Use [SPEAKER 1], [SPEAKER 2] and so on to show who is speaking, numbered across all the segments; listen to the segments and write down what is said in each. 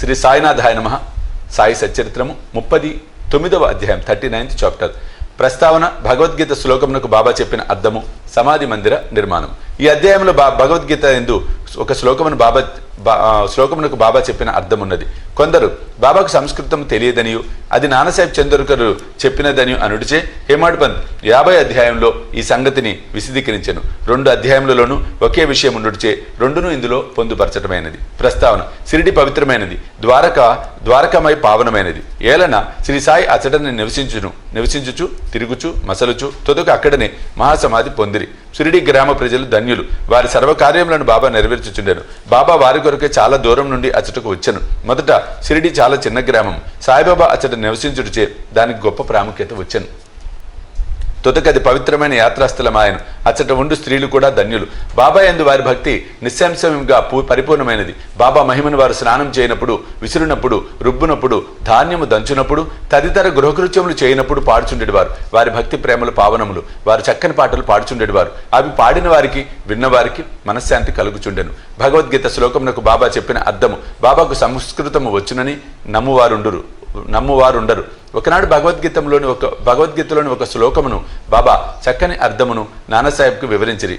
[SPEAKER 1] శ్రీ సాయినాథాయ నమః. సాయి సచ్చరిత్రము 39వ అధ్యాయం 39th చాప్టర్. ప్రస్తావన భగవద్గీత శ్లోకమునకు బాబా చెప్పిన అర్థము, సమాధి మందిర నిర్మాణం. ఈ అధ్యాయంలో భగవద్గీత ఎందు ఒక శ్లోకమునకు బాబా చెప్పిన అర్థం ఉన్నది. కొందరు బాబాకు సంస్కృతం తెలియదనియు అది నానాసాహెబ్ చందోర్కర్ చెప్పినదనియు అనుడిచే హేమాడ్ పంత్ 50 అధ్యాయంలో ఈ సంగతిని విశదీకరించెను. 2 అధ్యాయములలోనూ ఒకే విషయం ఉండుడిచే రెండును ఇందులో పొందుపరచటమైనది. ప్రస్తావన షిరిడి పవిత్రమైనది, ద్వారకమై పావనమైనది. ఏలన శ్రీ సాయి అచటని నివసించుచు తిరుగుచు మసలుచు తుదకు అక్కడనే మహాసమాధి పొందిరి. షిరిడి గ్రామ ప్రజలు ధన్యులు. వారి సర్వకార్యములను బాబా నెరవేర్చుచుండెను. బాబా వారి కొరకే చాలా దూరం నుండి అచటకు వచ్చెను. మొదట షిరిడి చాలా చిన్న గ్రామం. సాయిబాబా అచట నివసించుటచే దానికి గొప్ప ప్రాముఖ్యత వచ్చెను. తుదకది పవిత్రమైన యాత్రాస్థలమాయను. అచ్చట ఉండు స్త్రీలు కూడా ధన్యులు. బాబా యందు వారి భక్తి నిస్సంశయంగా పరిపూర్ణమైనది. బాబా మహిమను వారు స్నానం చేయనప్పుడు, విసురునప్పుడు, రుబ్బునప్పుడు, ధాన్యము దంచునప్పుడు, తదితర గృహకృత్యములు చేయనప్పుడు పాడుచుండేవారు. వారి భక్తి ప్రేమలు పావనములు. వారు చక్కని పాటలు పాడుచుండేవారు. అవి పాడిన వారికి, విన్నవారికి మనశ్శాంతి కలుగుచుండెను. భగవద్గీత శ్లోకమునకు బాబా చెప్పిన అర్థము, బాబాకు సంస్కృతము వచ్చునని నమ్మువారుండరు. ఒకనాడు భగవద్గీతలోని ఒక శ్లోకమును బాబా చక్కని అర్థమును నానాసాహెబ్కు వివరించిరి,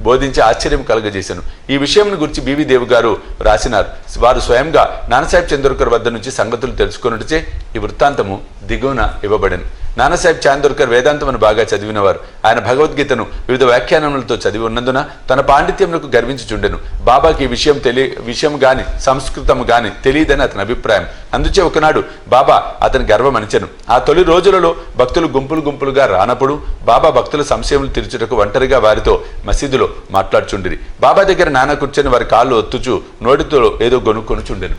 [SPEAKER 1] బోధించి ఆశ్చర్యం కలుగజేశాను. ఈ విషయంను గురించి బివి దేవ్ గారు రాసినారు. వారు స్వయంగా నానాసాహెబ్ చందోర్కర్ వద్ద నుంచి సంగతులు తెలుసుకున్నట్టుచే ఈ వృత్తాంతము దిగువన ఇవ్వబడెను. నానాసాహెబ్ చందోర్కర్ వేదాంతమును బాగా చదివినవారు. ఆయన భగవద్గీతను వివిధ వ్యాఖ్యానములతో చదివి ఉన్నందున తన పాండిత్యములకు గర్వించుచుండెను. బాబాకి ఈ విషయం గాని సంస్కృతము గాని తెలియదని అతని అభిప్రాయం. అందుచే ఒకనాడు బాబా అతని గర్వమనిచెను. ఆ తొలి రోజులలో భక్తులు గుంపులుగా రానప్పుడు బాబా భక్తుల సంశయములు తీర్చుటకు ఒంటరిగా వారితో మసీదులో మాట్లాడుచుండిరి. బాబా దగ్గర నాన్న కూర్చొని వారి కాళ్ళు ఒత్తుచు నోటితో ఏదో గొనుక్కొనుచుండెను.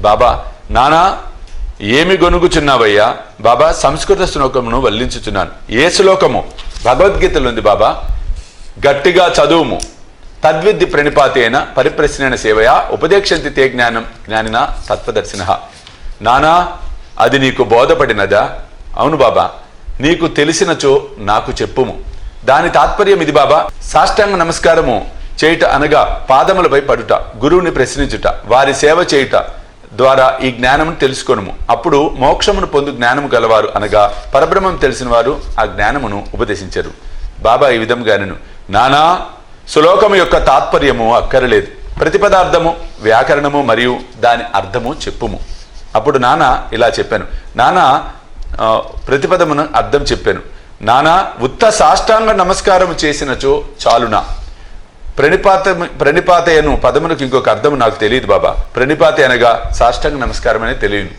[SPEAKER 1] బాబా, నానా ఏమి గొనుగుచున్నావయ్యా? బాబా, సంస్కృత శ్లోకమును వల్లించుచున్నాను. ఏ శ్లోకము? భగవద్గీతలో ఉంది బాబా. గట్టిగా చదువుము. తద్విద్ది ప్రణిపాతేన పరిప్రశ్నైన సేవయా ఉపదేక్షంతి తే జ్ఞానిన తత్వదర్శిన. నానా, అది నీకు బోధపడినదా? అవును బాబా. నీకు తెలిసినచో నాకు చెప్పుము. దాని తాత్పర్యం ఇది బాబా. సాష్టాంగ నమస్కారము చేయుట అనగా పాదములపై పడుట, గురువుని ప్రశ్నించుట, వారి సేవ చేయుట ద్వారా ఈ జ్ఞానమును తెలుసుకొనుము. అప్పుడు మోక్షమును పొందు జ్ఞానము గలవారు అనగా పరబ్రహ్మం తెలిసిన వారు ఆ జ్ఞానమును ఉపదేశించరు. బాబా ఈ విధంగానను, నానా, శ్లోకము యొక్క తాత్పర్యము అక్కరలేదు. ప్రతిపదార్థము, వ్యాకరణము మరియు దాని అర్థము చెప్పుము. అప్పుడు నాన్న ఇలా చెప్పాను. నానా ప్రతిపదమును అర్థం చెప్పాను. నానా, ఉత్త సాష్టాంగ నమస్కారము చేసినచో చాలునా? ప్రణిపాతయను పదమునకు ఇంకొక అర్థము నాకు తెలియదు బాబా. ప్రణిపాత అనగా సాష్టాంగ నమస్కారం అనేది తెలియదు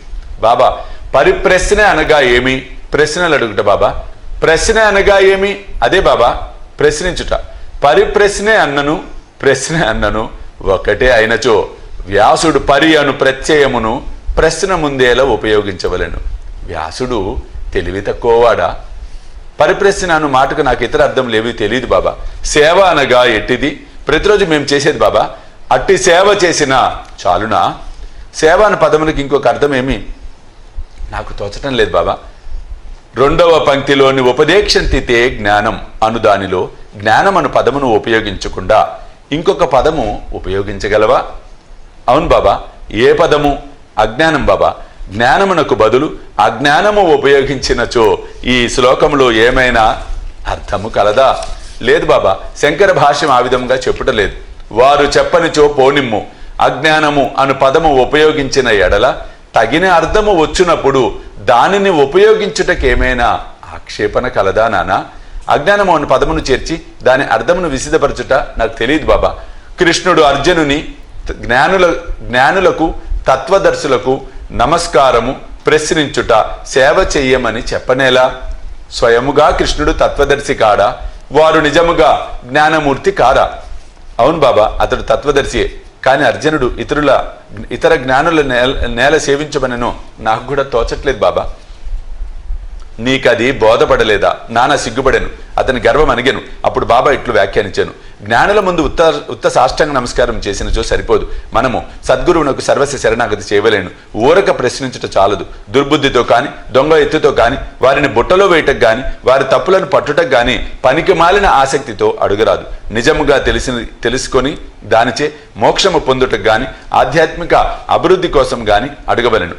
[SPEAKER 1] బాబా. పరిప్రశ్న అనగా ఏమి? ప్రశ్నలు అడుగుట బాబా. ప్రశ్న అనగా ఏమి? అదే బాబా, ప్రశ్నించుట. పరిప్రశ్నే అన్నను ప్రశ్న అన్నను ఒకటే అయినచో వ్యాసుడు పరి అను ప్రత్యయమును ప్రశ్న ముందేలా ఉపయోగించవలెను. వ్యాసుడు తెలివి తక్కువవాడా? పరిప్రశ్న అను మాటకు నాకు ఇతర అర్థం లేవి తెలియదు బాబా. సేవ అనగా ఎట్టిది? ప్రతిరోజు మేము చేసేది బాబా. అట్టి సేవ చేసినా చాలునా? సేవ అనే పదమునికి ఇంకొక అర్థం ఏమి నాకు తోచటం లేదు బాబా. 2వ పంక్తిలోని ఉపదేక్షంతితే జ్ఞానం అను దానిలో జ్ఞానం అను పదమును ఉపయోగించకుండా ఇంకొక పదము ఉపయోగించగలవా? అవును బాబా. ఏ పదము? అజ్ఞానం బాబా. జ్ఞానమునకు బదులు అజ్ఞానము ఉపయోగించినచో ఈ శ్లోకంలో ఏమైనా అర్థము కలదా? లేదు బాబా. శంకర భాష్యం ఆ విధంగా చెప్పుటలేదు. వారు చెప్పనిచో పోనిమ్ము. అజ్ఞానము అను పదము ఉపయోగించిన ఎడల తగిన అర్థము వచ్చినప్పుడు దానిని ఉపయోగించుటకేమైనా ఆక్షేపణ కలదా నానా? అజ్ఞానము అను పదమును చేర్చి దాని అర్థమును విశదపరచుట నాకు తెలియదు బాబా. కృష్ణుడు అర్జునుని జ్ఞానులకు తత్వదర్శులకు నమస్కారము, ప్రశ్నించుట, సేవ చెయ్యమని చెప్పనేలా? స్వయముగా కృష్ణుడు తత్వదర్శి కాడా? వారు నిజముగా జ్ఞానమూర్తి కారా? అవును బాబా, అతడు తత్వదర్శియే. కానీ అర్జునుడు ఇతర జ్ఞానుల నేల సేవించమనను నాకు కూడా తోచట్లేదు బాబా. నీకది బోధపడలేదా? నానా సిగ్గుపడాను, అతని గర్వం అణిగాను. అప్పుడు బాబా ఇట్లు వ్యాఖ్యానించాను, జ్ఞానుల ముందు ఉత్త సాష్టాంగ నమస్కారం చేసినచో సరిపోదు. మనము సద్గురువునకు సర్వస్వ శరణాగతి చేయవలేను. ఊరక ప్రశ్నించుట చాలదు. దుర్బుద్ధితో కాని, దొంగ ఎత్తుతో కాని, వారిని బుట్టలో వేయటకు గాని, వారి తప్పులను పట్టుటకు గాని పనికి మాలిన ఆసక్తితో అడుగరాదు. నిజముగా తెలుసుకొని దానిచే మోక్షము పొందుటకు గాని, ఆధ్యాత్మిక అభివృద్ధి కోసం గాని అడగవలెను.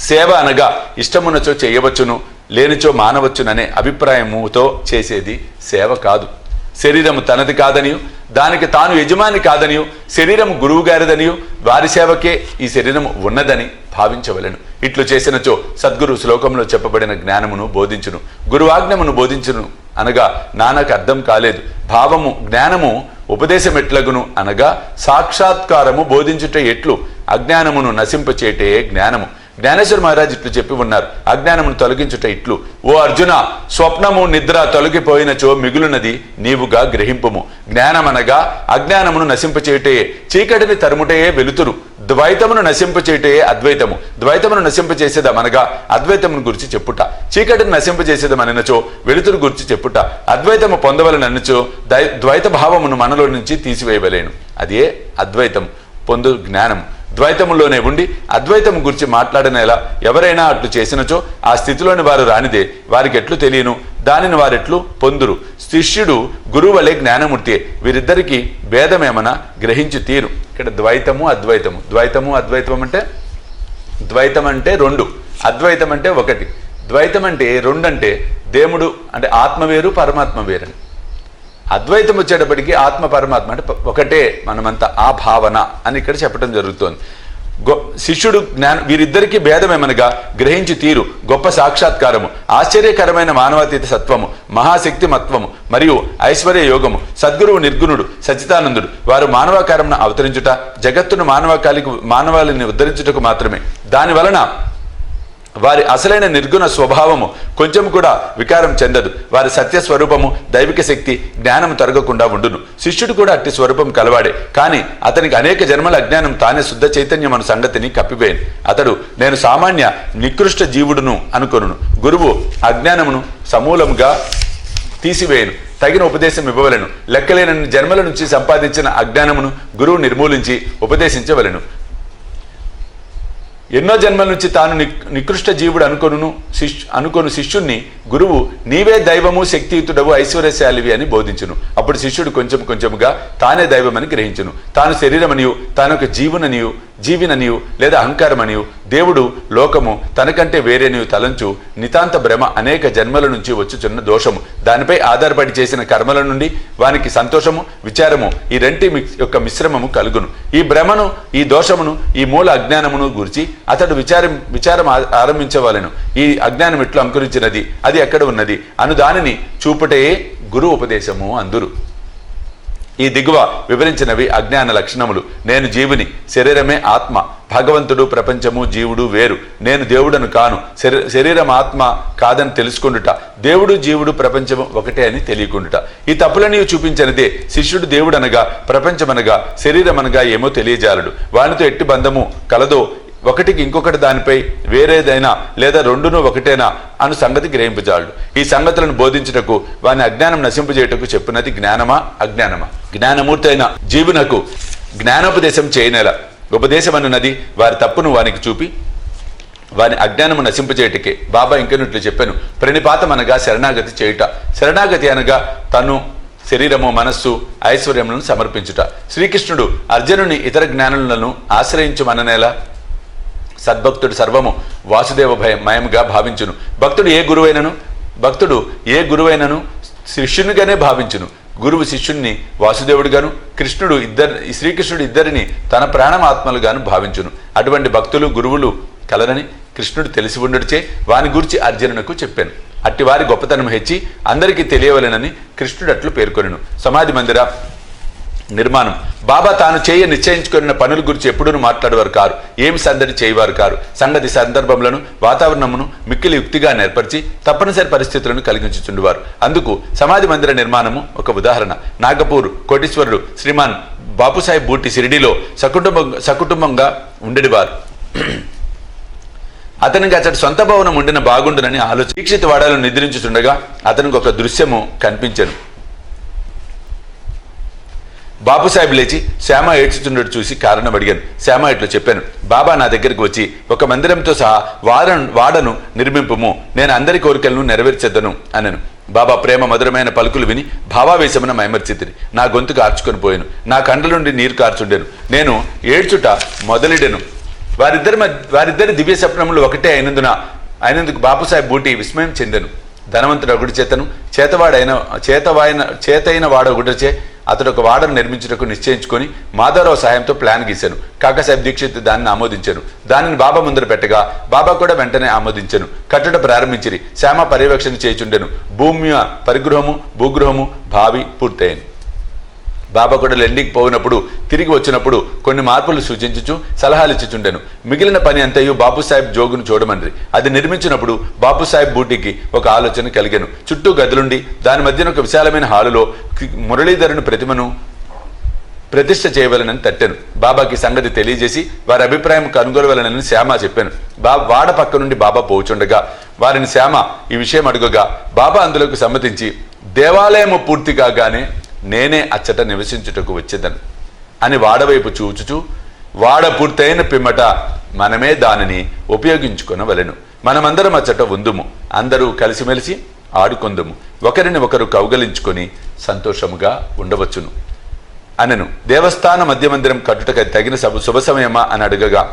[SPEAKER 1] సేవ అనగా ఇష్టమున్నచో చేయవచ్చును, లేనిచో మానవచ్చుననే అభిప్రాయముతో చేసేది సేవ కాదు. శరీరము తనది కాదనియు, దానికి తాను యజమాని కాదనియు, శరీరము గురువు గారిదనియు, వారి సేవకే ఈ శరీరము ఉన్నదని భావించవలెను. ఇట్లు చేసినచో సద్గురు శ్లోకంలో చెప్పబడిన జ్ఞానమును బోధించును, గురువాజ్ఞమును బోధించును అనగా నాన్నకు అర్థం కాలేదు. భావము జ్ఞానము ఉపదేశం ఎట్లగును అనగా సాక్షాత్కారము బోధించుట ఎట్లు, అజ్ఞానమును నశింపచేటే జ్ఞానము. జ్ఞానేశ్వర మహారాజ్ ఇట్లు చెప్పి ఉన్నారు, అజ్ఞానమును తొలగించుట ఇట్లు. ఓ అర్జున, స్వప్నము నిద్ర తొలగిపోయినచో మిగులునది నీవుగా గ్రహింపుము. జ్ఞానమనగా అజ్ఞానమును నశింపచేయటయే, చీకటిని తరుముటయే వెలుతురు. ద్వైతమును నశింపచేయటయే అద్వైతము. ద్వైతమును నశింపచేసేదమనగా అద్వైతమును గురించి చెప్పుట. చీకటిని నశింపచేసేదమనినచో వెలుతురు గురించి చెప్పుట. అద్వైతము పొందవలననిచో ద్వైత భావమును మనలో నుంచి తీసివేయవలేను. అదే అద్వైతం పొందు జ్ఞానం. ద్వైతములోనే ఉండి అద్వైతము గురించి మాట్లాడనేలా ఎవరైనా అట్లు చేసినచో ఆ స్థితిలోని వారు రానిదే, వారికి ఎట్లు తెలియను, దానిని వారెట్లు పొందురు. శిష్యుడు గురువు వలె జ్ఞానమూర్తియే. వీరిద్దరికి భేదమేమన్నా గ్రహించి తీరు. ఇక్కడ ద్వైతము అద్వైతము, ద్వైతము అద్వైతం అంటే ద్వైతం అంటే రెండు, అద్వైతం అంటే ఒకటి. ద్వైతం అంటే రెండు, అంటే దేవుడు అంటే ఆత్మ వేరు, పరమాత్మ వేరని. అద్వైతం వచ్చేటప్పటికి ఆత్మ పరమాత్మ అంటే ఒకటే, మనమంతా ఆ భావన అని ఇక్కడ చెప్పడం జరుగుతోంది. శిష్యుడు వీరిద్దరికీ భేదమేమనగా గ్రహించి తీరు. గొప్ప సాక్షాత్కారము, ఆశ్చర్యకరమైన మానవాతీత సత్వము, మహాశక్తి మత్వము మరియు ఐశ్వర్య యోగము. సద్గురువు నిర్గుణుడు సచ్చిదానందుడు. వారు మానవాకారమును అవతరించుట, జగత్తును మానవాళిని ఉద్ధరించుటకు మాత్రమే. దాని వలన వారి అసలైన నిర్గుణ స్వభావము కొంచెం కూడా వికారం చెందదు. వారి సత్యస్వరూపము, దైవిక శక్తి, జ్ఞానము తరగకుండా ఉండును. శిష్యుడు కూడా అట్టి స్వరూపం కలవాడే, కానీ అతనికి అనేక జన్మల అజ్ఞానం తానే శుద్ధ చైతన్యం అను సంగతిని కప్పివేయను. అతడు నేను సామాన్య నికృష్ట జీవుడును అనుకొనును. గురువు అజ్ఞానమును సమూలముగా తీసివేయను, తగిన ఉపదేశం ఇవ్వవలెను. లెక్కలేనన్ని జన్మల నుంచి సంపాదించిన అజ్ఞానమును గురువు నిర్మూలించి ఉపదేశించవలెను. ఎన్నో జన్మల నుంచి తాను నికృష్ట జీవుడు అనుకొను శిష్యుణ్ణి గురువు నీవే దైవము, శక్తియుతుడవు, ఐశ్వర్యశాలివి అని బోధించును. అప్పుడు శిష్యుడు కొంచెం కొంచెముగా తానే దైవమని గ్రహించును. తాను శరీరమనియు, తానొక జీవిననియు లేదా అహంకారమనియు, దేవుడు లోకము తనకంటే వేరేనియు తలంచు నితాంత భ్రమ అనేక జన్మల నుంచి వచ్చుచున్న దోషము. దానిపై ఆధారపడి చేసిన కర్మల నుండి వానికి సంతోషము, విచారము ఈ రెంటి యొక్క మిశ్రమము కలుగును. ఈ భ్రమను, ఈ దోషమును, ఈ మూల అజ్ఞానమును గురించి అతడు విచారం ఆరంభించవలెను. ఈ అజ్ఞానం ఎట్లు అంకురించినది, అది ఎక్కడ ఉన్నది అను దానిని చూపుటే గురు ఉపదేశము అందురు. ఈ దిగువ వివరించినవి అజ్ఞాన లక్షణములు. నేను జీవుని, శరీరమే ఆత్మ, భగవంతుడు, ప్రపంచము, జీవుడు వేరు. నేను దేవుడను కాను, శరీరం ఆత్మ కాదని తెలుసుకుండుట, దేవుడు జీవుడు ప్రపంచము ఒకటే అని తెలియకుండుట. ఈ తప్పులని చూపించినదే శిష్యుడు దేవుడనగా, ప్రపంచమనగా, శరీరమనగా ఏమో తెలియజాలడు. వానితో ఎట్టి బంధము కలదో, ఒకటికి ఇంకొకటి దానిపై వేరేదైనా లేదా రెండును ఒకటేనా అను సంగతి గ్రహింపజాలడు. ఈ సంగతులను బోధించుటకు వాని అజ్ఞానం నశింపజేయటకు చెప్పినది జ్ఞానమా అజ్ఞానమా? జ్ఞానమూర్తి అయిన జీవునకు జ్ఞానోపదేశం చేయనేల. ఉపదేశం అన్నది వారి తప్పును వానికి చూపి వాని అజ్ఞానము నశింపజేయటకే. బాబా ఇంకనట్లు చెప్పాను, ప్రణిపాతం అనగా శరణాగతి చేయుట. శరణాగతి అనగా తను, శరీరము, మనస్సు, ఐశ్వర్యములను సమర్పించుట. శ్రీకృష్ణుడు అర్జునుని ఇతర జ్ఞానులను ఆశ్రయించుమననేలా. సద్భక్తుడు సర్వము వాసుదేవ మయముగా భావించును. భక్తుడు ఏ గురువైనను శిష్యునిగానే భావించును. గురువు శిష్యుణ్ణి వాసుదేవుడిగాను, శ్రీకృష్ణుడు ఇద్దరిని తన ప్రాణమాత్మలుగాను భావించును. అటువంటి భక్తులు, గురువులు కలరని కృష్ణుడు తెలిసి ఉండడిచే వాని గురించి అర్జునునకు చెప్పాను. అట్టివారి గొప్పతనం హెచ్చి అందరికీ తెలియవలెనని కృష్ణుడు అట్లు పేర్కొనెను. సమాధి మందిర నిర్మాణం. బాబా తాను నిశ్చయించుకున్న పనుల గురించి ఎప్పుడూ మాట్లాడేవారు కారు, ఏమి సందడి చేయవారు కారు. సంగతి సందర్భములను, వాతావరణమును మిక్కిలి యుక్తిగా నేర్పరిచి తప్పనిసరి పరిస్థితులను కలిగించుచుండేవారు. అందుకు సమాధి మందిర నిర్మాణము ఒక ఉదాహరణ. నాగపూర్ కోటీశ్వరుడు శ్రీమాన్ బాపుసాహెబ్ బూటి షిరిడీలో సకుటుంబంగా ఉండేవారు. అతనికి అతడి సొంత భవనం ఉండిన బాగుండునని ఆలోచన. దీక్షిత్ వాడలో నిద్రించుతుండగా అతనికి ఒక దృశ్యము కనిపించెను. బాపుసాహెబ్ లేచి శ్యామ ఏడ్చుచుండడు చూసి కారణం అడిగాను. శ్యామ ఇట్లు చెప్పాను, బాబా నా దగ్గరికి వచ్చి ఒక మందిరంతో సహా వాడను నిర్మింపుము, నేను అందరి కోరికలను నెరవేర్చెద్దను అనను. బాబా ప్రేమ మధురమైన పలుకులు విని భావావేశమున మైమర్చితిని. నా గొంతుకు ఆర్చుకొని పోయాను, నా కండ్ల నుండి నీరు కార్చుండెను, నేను ఏడ్చుట మొదలెడెను. వారిద్దరి దివ్య స్వప్నములు ఒకటే అయినందుకు బాపుసాహెబ్ బూటి విస్మయం చెందెను. ధనవంతుడు ఒకటి చేతను చేతైన వాడు ఒకటిచే అతడు ఒక వాడను నిర్మించుటకు నిశ్చయించుకొని మాధవరావు సాయంతో ప్లాన్ గీశాను. కాకాసాహెబ్ దీక్షిత్ దానిని ఆమోదించాను. దానిని బాబా ముందర పెట్టగా బాబా కూడా వెంటనే ఆమోదించాను. కట్టడ ప్రారంభించిరి. శ్యామ పర్యవేక్షణ చేయుచుండెను. భూమి భూగృహము భావి పూర్తయింది. బాబా కూడా లెండింగ్ పోయినప్పుడు తిరిగి వచ్చినప్పుడు కొన్ని మార్పులు సూచించుచు సలహాలు ఇచ్చుచుండెను. మిగిలిన పని అంతయు బాపుసాహెబ్ జోగును చూడమండ్రి. అది నిర్మించినప్పుడు బాపుసాహెబ్ బూటికి ఒక ఆలోచన కలిగెను. చుట్టూ గదులుండి దాని మధ్యన ఒక విశాలమైన హాలులో మురళీధరుని ప్రతిమను ప్రతిష్ఠ చేయవలనని తట్టాను. బాబాకి సంగతి తెలియజేసి వారి అభిప్రాయం కనుగొనవలనని శ్యామ చెప్పాను. వాడ పక్క నుండి బాబా పోచుండగా వారిని శ్యామ ఈ విషయం అడుగగా బాబా అందులోకి సమ్మతించి, దేవాలయము పూర్తి కాగానే నేనే అచ్చట నివసించుటకు వచ్చేదను అని వాడవైపు చూచుచూ, వాడ పూర్తయిన పిమ్మట మనమే దానిని ఉపయోగించుకొనవలెను. మనమందరం అచ్చట ఉందుము, అందరూ కలిసిమెలిసి ఆడుకొందుము, ఒకరిని ఒకరు కౌగలించుకొని సంతోషముగా ఉండవచ్చును అనెను. దేవస్థాన మధ్య మందిరం కట్టుటకు తగిన శుభ సమయమా అని అడగగా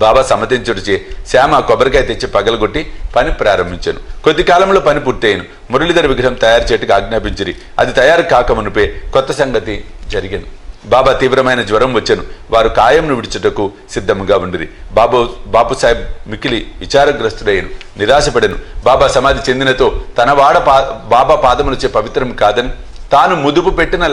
[SPEAKER 1] బాబా సమ్మతించుడిచే శ్యామ కొబ్బరికాయ తెచ్చి పగలగొట్టి పని ప్రారంభించాను. కొద్ది కాలంలో పని పూర్తయిను. మురళీధర విగ్రహం తయారు చేయటకు ఆజ్ఞాపించిరి. అది తయారు కాకమునుపే కొత్త సంగతి జరిగాను. బాబా తీవ్రమైన జ్వరం వచ్చాను. వారు కాయంను విడిచుటకు సిద్ధముగా ఉండిరి. బాపుసాహెబ్ మికిలి విచారగ్రస్తుడయ్యను, నిరాశపడెను. బాబా సమాధి చెందినతో తన బాబా పాదములచే పవిత్రం కాదని, తాను ముదుపు పెట్టిన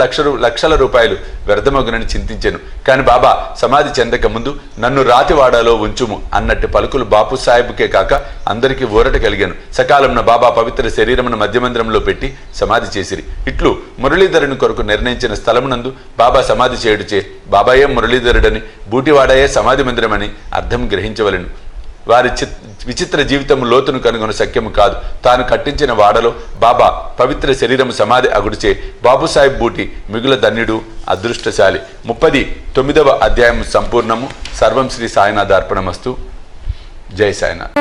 [SPEAKER 1] లక్షల రూపాయలు వ్యర్థమగునని చింతించాను. కాని బాబా సమాధి చెందక ముందు నన్ను రాతివాడాలో ఉంచుము అన్నట్టు పలుకులు బాపు సాహెబ్కే కాక అందరికీ ఊరట కలిగాను. సకాలంన బాబా పవిత్ర శరీరమును మధ్యమందిరంలో పెట్టి సమాధి చేసిరి. ఇట్లు మురళీధరుని కొరకు నిర్ణయించిన స్థలమునందు బాబా సమాధి చేయుడుచే బాబాయే మురళీధరుడని, బూటివాడాయే సమాధి మందిరమని అర్థం గ్రహించవలెను. వారి విచిత్ర జీవితం లోతును కనుగొన శక్యము కాదు. తాను కట్టించిన వాడలో బాబా పవిత్ర శరీరము సమాధి అగుడిచే బాపుసాహెబ్ బూటి మిగుల ధన్యుడు, అదృష్టశాలి. 39వ అధ్యాయం సంపూర్ణము. సర్వం శ్రీ సాయినాథార్పణమస్తు. జై సాయినాథ్.